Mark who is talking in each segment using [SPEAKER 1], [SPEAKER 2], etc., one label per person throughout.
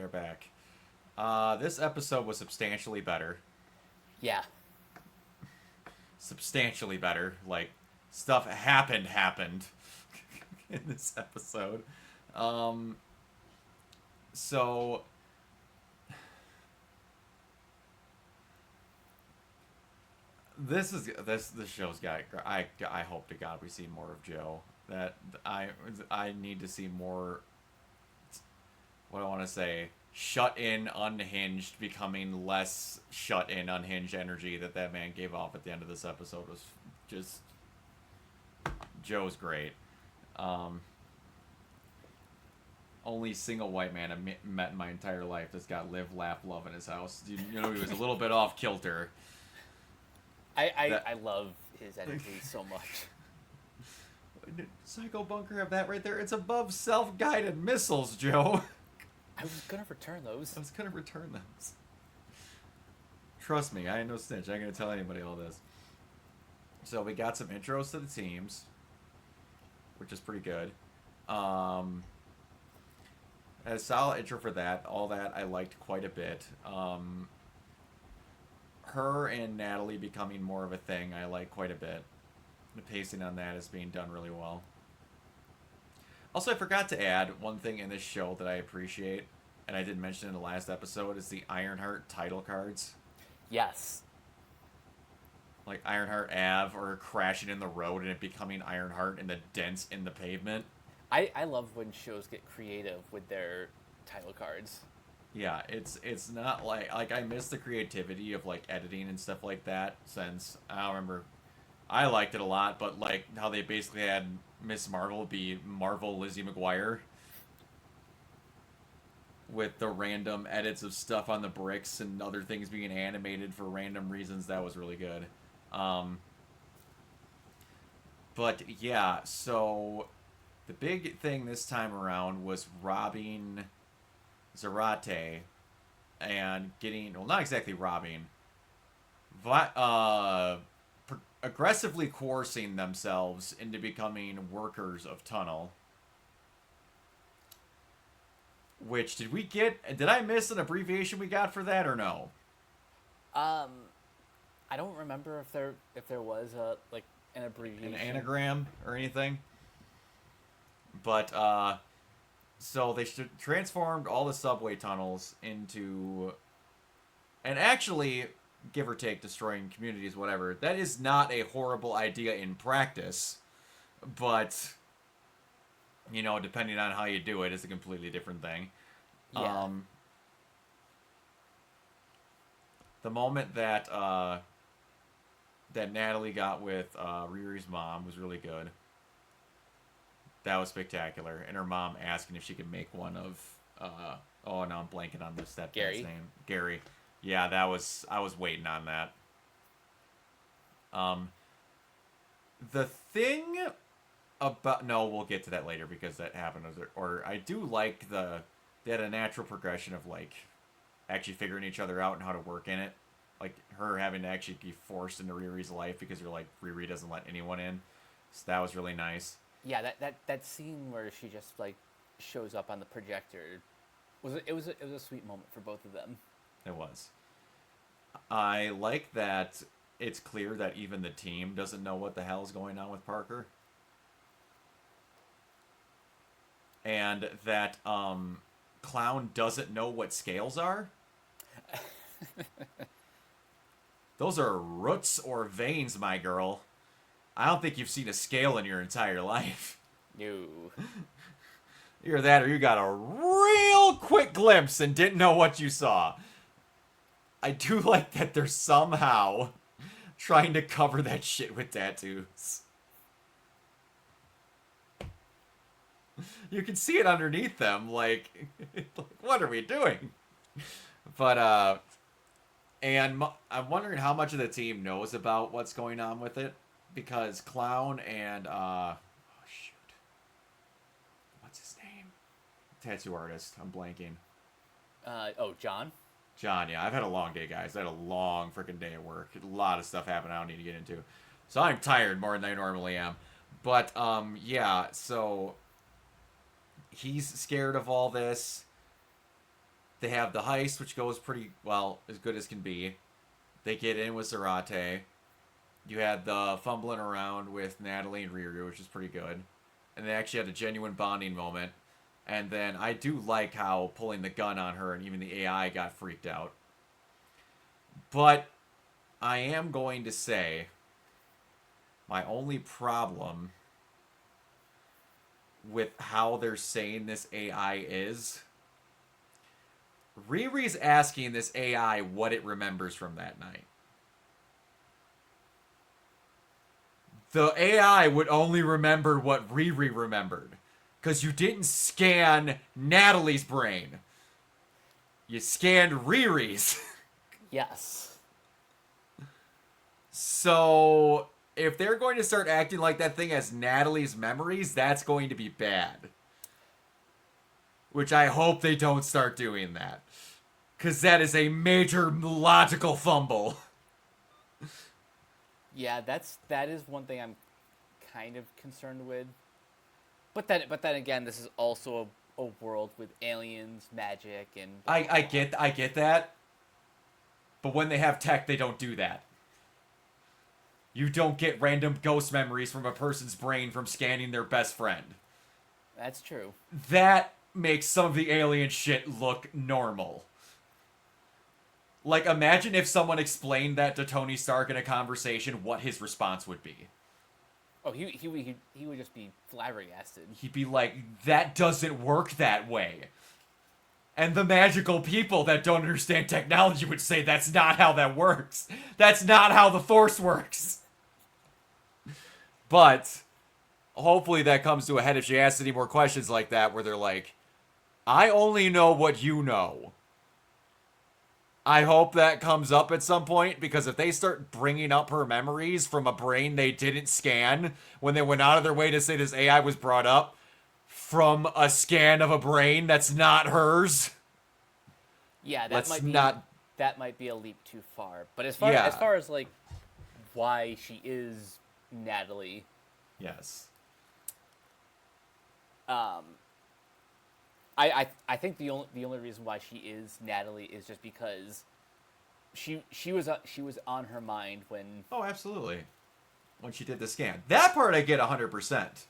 [SPEAKER 1] are back. This episode was substantially better.
[SPEAKER 2] Yeah.
[SPEAKER 1] Substantially better. Like, stuff happened in this episode. Um, so this show's got. I hope to God we see more of Joe. That I need to see more. What I want to say, shut in, unhinged, becoming less shut in, unhinged energy that man gave off at the end of this episode was just. Joe's great. Um, Only single white man I've met in my entire life that's got live, laugh, love in his house. You know, he was a little bit off kilter.
[SPEAKER 2] I love his energy so much.
[SPEAKER 1] Psycho Bunker have that right there. It's above self-guided missiles, Joe.
[SPEAKER 2] I was gonna return those.
[SPEAKER 1] I was gonna return those. Trust me, I ain't no snitch. I ain't gonna tell anybody all this. So we got some intros to the teams, which is pretty good. A solid intro for that. All that I liked quite a bit. Her and Natalie becoming more of a thing, I like quite a bit. The pacing on that is being done really well. Also, I forgot to add one thing in this show that I appreciate, and I didn't mention in the last episode, is the Ironheart title cards.
[SPEAKER 2] Yes.
[SPEAKER 1] Like Ironheart Ave, or crashing in the road and it becoming Ironheart and the dents in the pavement.
[SPEAKER 2] I love when shows get creative with their title cards.
[SPEAKER 1] Yeah, it's not like I miss the creativity of like editing and stuff like that, since I don't remember. I liked it a lot, but like how they basically had Miss Marvel be Marvel Lizzie McGuire with the random edits of stuff on the bricks and other things being animated for random reasons. That was really good. But yeah, so the big thing this time around was robbing Zarate and getting, well, not exactly robbing, but aggressively coercing themselves into becoming workers of Tunnel. Which, did I miss an abbreviation we got for that or no?
[SPEAKER 2] I don't remember if there was a like an abbreviation,
[SPEAKER 1] An anagram or anything? But so they transformed all the subway tunnels into, and actually, give or take, destroying communities, whatever. That is not a horrible idea in practice, but you know, depending on how you do it, it's a completely different thing.
[SPEAKER 2] Yeah.
[SPEAKER 1] The moment that that Natalie got with Riri's mom was really good. That was spectacular, and her mom asking if she could make one of oh, now I'm blanking on the stepdad's
[SPEAKER 2] Gary.
[SPEAKER 1] name. Gary. Yeah, that was, I was waiting on that. The thing about, no, we'll get to that later because that happened as order. I do like they had a natural progression of like actually figuring each other out and how to work in it. Like her having to actually be forced into Riri's life because you're like Riri doesn't let anyone in. So that was really nice.
[SPEAKER 2] Yeah, that scene where she just like shows up on the projector was a sweet moment for both of them.
[SPEAKER 1] It was. I like that it's clear that even the team doesn't know what the hell's going on with Parker. And that Clown doesn't know what scales are. Those are roots or veins, my girl. I don't think you've seen a scale in your entire life.
[SPEAKER 2] No.
[SPEAKER 1] Either that or you got a real quick glimpse and didn't know what you saw. I do like that they're somehow trying to cover that shit with tattoos. You can see it underneath them, like what are we doing? But, and I'm wondering how much of the team knows about what's going on with it. Because Clown and, oh shoot. What's his name? Tattoo artist. I'm blanking.
[SPEAKER 2] John?
[SPEAKER 1] John, yeah. I've had a long day, guys. I had a long freaking day at work. A lot of stuff happened I don't need to get into. So I'm tired more than I normally am. But, yeah, so he's scared of all this. They have the heist, which goes pretty well, as good as can be. They get in with Zarate. You had the fumbling around with Natalie and Riri, which is pretty good. And they actually had a genuine bonding moment. And then I do like how pulling the gun on her and even the AI got freaked out. But I am going to say my only problem with how they're saying this AI is Riri's asking this AI what it remembers from that night. The AI would only remember what Riri remembered. Because you didn't scan Natalie's brain. You scanned Riri's.
[SPEAKER 2] Yes.
[SPEAKER 1] So, if they're going to start acting like that thing has Natalie's memories, that's going to be bad. Which I hope they don't start doing that. Because that is a major logical fumble.
[SPEAKER 2] Yeah, that is one thing I'm kind of concerned with. But then again, this is also a world with aliens, magic, and
[SPEAKER 1] I get that. But when they have tech, they don't do that. You don't get random ghost memories from a person's brain from scanning their best friend.
[SPEAKER 2] that's true.
[SPEAKER 1] That makes some of the alien shit look normal. Like, imagine if someone explained that to Tony Stark in a conversation, what his response would be.
[SPEAKER 2] Oh, he would just be flabbergasted.
[SPEAKER 1] He'd be like, that doesn't work that way. And the magical people that don't understand technology would say, that's not how that works. That's not how the Force works. But hopefully that comes to a head if she asks any more questions like that, where they're like, I only know what you know. I hope that comes up at some point, because if they start bringing up her memories from a brain they didn't scan when they went out of their way to say this AI was brought up from a scan of a brain that's not hers,
[SPEAKER 2] Yeah,
[SPEAKER 1] let's not.
[SPEAKER 2] that might be a leap too far. But
[SPEAKER 1] Yeah.
[SPEAKER 2] as far as like why she is Natalie,
[SPEAKER 1] Yes.
[SPEAKER 2] um, I think the only reason why she is Natalie is just because she was on her mind when
[SPEAKER 1] Oh, absolutely. When she did the scan. That part I get 100%.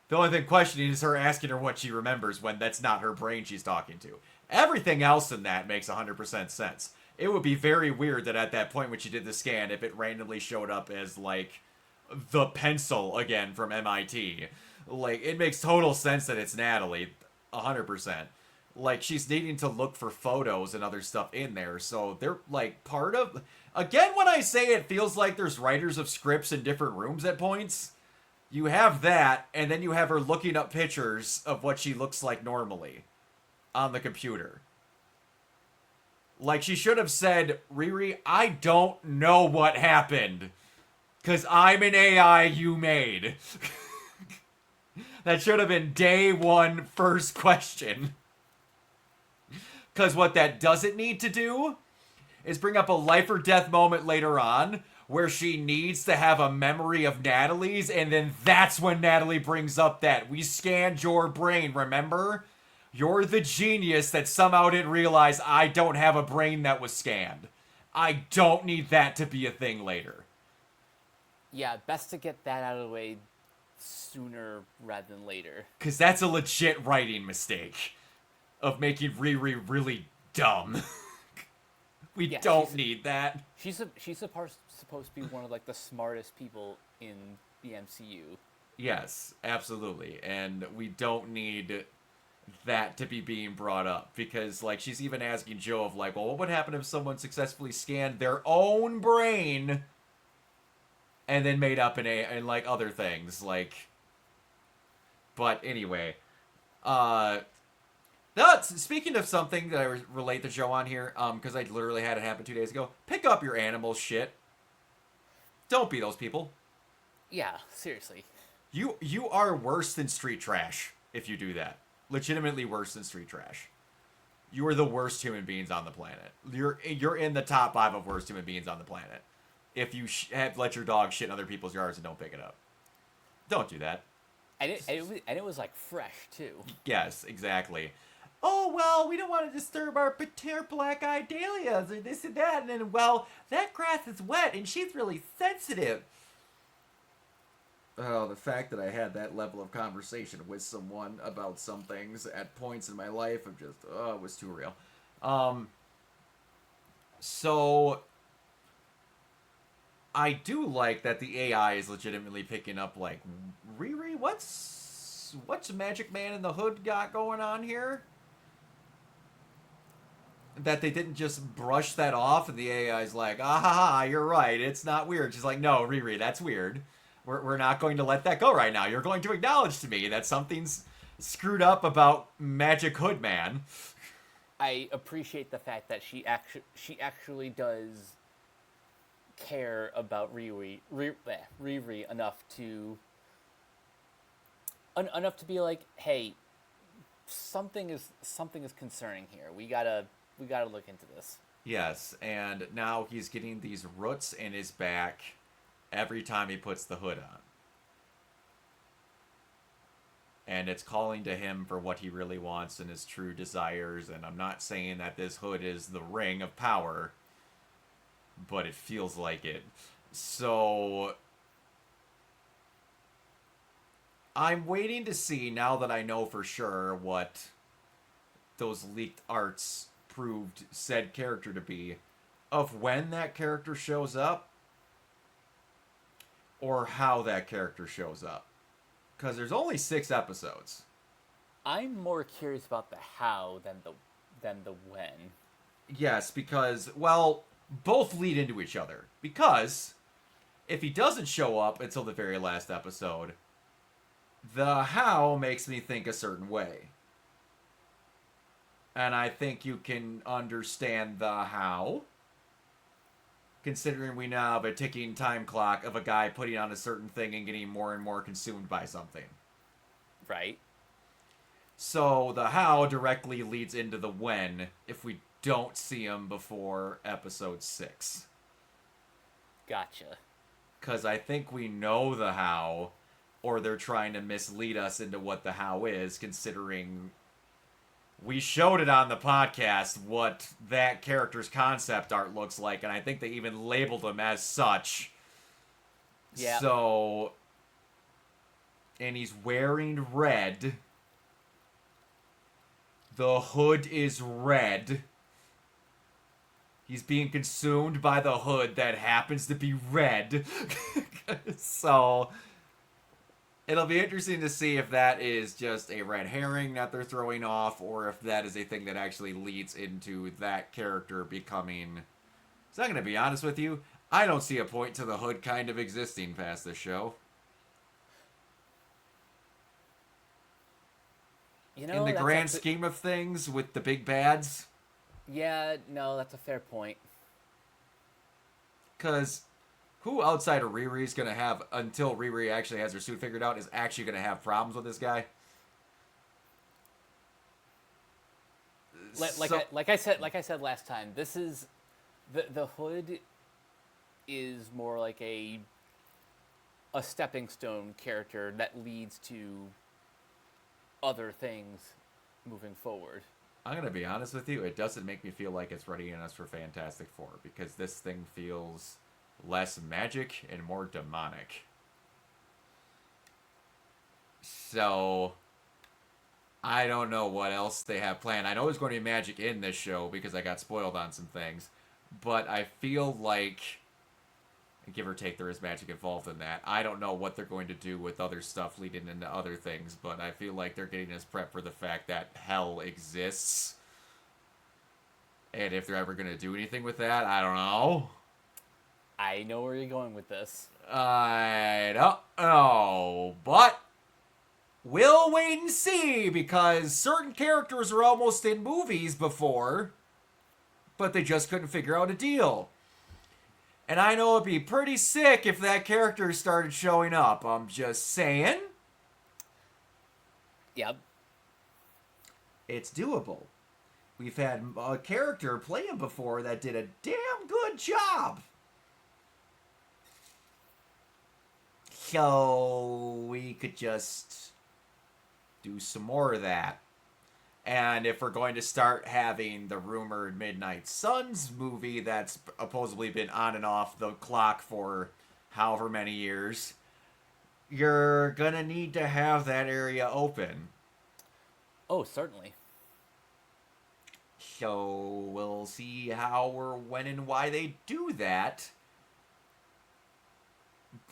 [SPEAKER 1] The only thing questioning is her asking her what she remembers when that's not her brain she's talking to. Everything else in that makes 100% sense. It would be very weird that at that point when she did the scan, if it randomly showed up as, like, the pencil again from MIT. Like, it makes total sense that it's Natalie. 100%. Like, she's needing to look for photos and other stuff in there, so they're, like, part of... Again, when I say it feels like there's writers of scripts in different rooms at points, you have that, and then you have her looking up pictures of what she looks like normally on the computer. Like, she should have said, Riri, I don't know what happened, because I'm an AI you made. That should have been day one, first question. Because what that doesn't need to do is bring up a life or death moment later on where she needs to have a memory of Natalie's, and then that's when Natalie brings up that we scanned your brain, remember? You're the genius that somehow didn't realize I don't have a brain that was scanned. I don't need that to be a thing later.
[SPEAKER 2] yeah, best to get that out of the way sooner rather than later.
[SPEAKER 1] Because that's a legit writing mistake of making Riri really dumb. We
[SPEAKER 2] Yeah,
[SPEAKER 1] don't need that.
[SPEAKER 2] She's supposed to be one of like the smartest people in the MCU.
[SPEAKER 1] Yes, absolutely. And we don't need that to be being brought up, because like she's even asking Joe of like, well, what would happen if someone successfully scanned their own brain and then made up and like other things like. But anyway, speaking of something that I relate the show on here, because I literally had it happen 2 days ago. Pick up your animal shit. Don't be those people.
[SPEAKER 2] Yeah, seriously.
[SPEAKER 1] You are worse than street trash if you do that. Legitimately worse than street trash. You are the worst human beings on the planet. You're in the top 5 of worst human beings on the planet. If you have let your dog shit in other people's yards and don't pick it up, don't do that.
[SPEAKER 2] And it was like fresh too.
[SPEAKER 1] Yes, exactly. oh, well, we don't want to disturb our pater black-eyed dahlias or this and that. And then, well, that grass is wet and she's really sensitive. Oh, the fact that I had that level of conversation with someone about some things at points in my life of just, oh, it was too real. Um, so I do like that the AI is legitimately picking up, like, Riri, what's Magic Man in the Hood got going on here? That they didn't just brush that off and the AI's like, ah ha ha, you're right, it's not weird. She's like, no, Riri, that's weird. We're not going to let that go right now. You're going to acknowledge to me that something's screwed up about Magic Hood Man.
[SPEAKER 2] I appreciate the fact that she actually does care about Riri enough to be like, hey, something is concerning here. We gotta look into this.
[SPEAKER 1] Yes, and now he's getting these roots in his back every time he puts the hood on. And it's calling to him for what he really wants and his true desires. And I'm not saying that this hood is the ring of power, but it feels like it. So I'm waiting to see, now that I know for sure what those leaked arts proved said character to be, of when that character shows up or how that character shows up. Because there's only 6 episodes.
[SPEAKER 2] I'm more curious about the how than the when.
[SPEAKER 1] Yes, because, well, both lead into each other. Because if he doesn't show up until the very last episode, the how makes me think a certain way. And I think you can understand the how, considering we now have a ticking time clock of a guy putting on a certain thing and getting more and more consumed by something.
[SPEAKER 2] Right?
[SPEAKER 1] So the how directly leads into the when if we don't see him before episode 6.
[SPEAKER 2] Gotcha.
[SPEAKER 1] Because I think we know the how, or they're trying to mislead us into what the how is, considering we showed it on the podcast what that character's concept art looks like, and I think they even labeled him as such.
[SPEAKER 2] Yeah.
[SPEAKER 1] So, and he's wearing red. The hood is red. He's being consumed by the hood that happens to be red. So, it'll be interesting to see if that is just a red herring that they're throwing off, or if that is a thing that actually leads into that character becoming... So I'm going to be honest with you, I don't see a point to the hood kind of existing past this show. In the
[SPEAKER 2] That's
[SPEAKER 1] grand scheme of things, with the big bads.
[SPEAKER 2] Yeah, no, that's a fair point.
[SPEAKER 1] Because who outside of Riri is going to have, until Riri actually has her suit figured out, is actually going to have problems with this guy?
[SPEAKER 2] Like I said last time, this is the hood is more like a stepping stone character that leads to other things moving forward.
[SPEAKER 1] I'm going to be honest with you, it doesn't make me feel like it's readying us for Fantastic Four, because this thing feels less magic and more demonic. So, I don't know what else they have planned. I know there's going to be magic in this show because I got spoiled on some things, but I feel like, give or take, there is magic involved in that. I don't know what they're going to do with other stuff leading into other things, but I feel like they're getting us prepped for the fact that hell exists. And if they're ever going to do anything with that, I don't know.
[SPEAKER 2] I know where you're going with this.
[SPEAKER 1] I don't know, but we'll wait and see, because certain characters were almost in movies before, but they just couldn't figure out a deal. And I know it'd be pretty sick if that character started showing up. I'm just saying.
[SPEAKER 2] Yep.
[SPEAKER 1] It's doable. We've had a character play him before that did a damn good job. So we could just do some more of that. And if we're going to start having the rumored Midnight Suns movie that's supposedly been on and off the clock for however many years, you're gonna need to have that area open.
[SPEAKER 2] Oh, certainly.
[SPEAKER 1] So we'll see how or when and why they do that.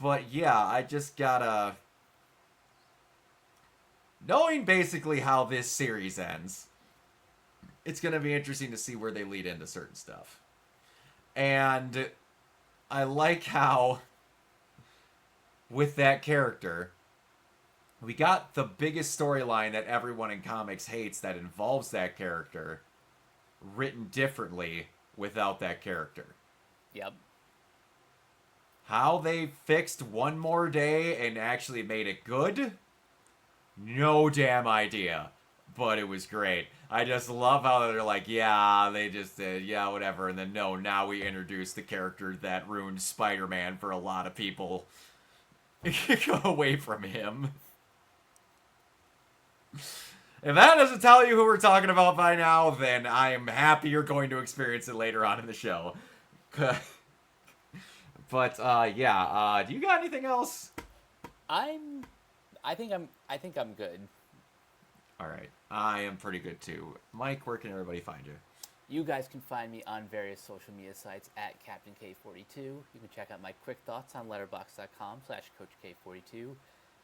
[SPEAKER 1] But yeah, I just gotta. Knowing basically how this series ends, it's gonna be interesting to see where they lead into certain stuff. And I like how, with that character, we got the biggest storyline that everyone in comics hates that involves that character written differently without that character.
[SPEAKER 2] Yep.
[SPEAKER 1] How they fixed One More Day and actually made it good? No damn idea. But it was great. I just love how they're like, yeah, they just did, yeah, whatever. And then, no, now we introduce the character that ruined Spider Man for a lot of people. Go away from him. If that doesn't tell you who we're talking about by now, then I am happy you're going to experience it later on in the show. But yeah, do you got anything else?
[SPEAKER 2] I'm. I think I'm good.
[SPEAKER 1] All right, I am pretty good too. Mike, where can everybody find you?
[SPEAKER 2] You guys can find me on various social media sites at Captain K42. You can check out my quick thoughts on letterbox.com/CoachK42.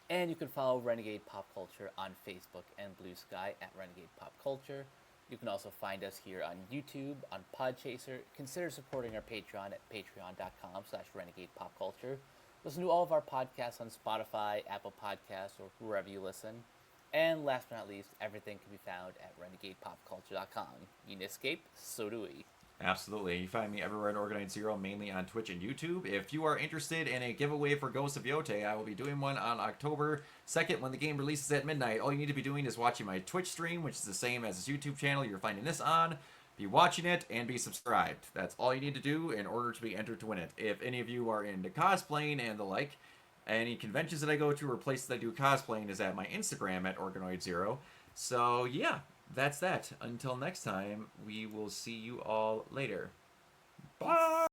[SPEAKER 2] And you can follow Renegade Pop Culture on Facebook and Blue Sky at Renegade Pop Culture. You can also find us here on YouTube, on Podchaser. Consider supporting our Patreon at patreon.com/Renegade Pop Culture. Listen to all of our podcasts on Spotify, Apple Podcasts, or wherever you listen. And last but not least, everything can be found at renegadepopculture.com. You escape, so do we.
[SPEAKER 1] Absolutely. You find me everywhere at Organized Zero, mainly on Twitch and YouTube. If you are interested in a giveaway for Ghost of Yotei, I will be doing one on October 2nd when the game releases at midnight. All you need to be doing is watching my Twitch stream, which is the same as this YouTube channel you're finding this on. Be watching it and be subscribed. That's all you need to do in order to be entered to win it. If any of you are into cosplaying and the like, any conventions that I go to or places I do cosplaying is at my Instagram at Organoid Zero. So yeah, that's that. Until next time, we will see you all later. Bye!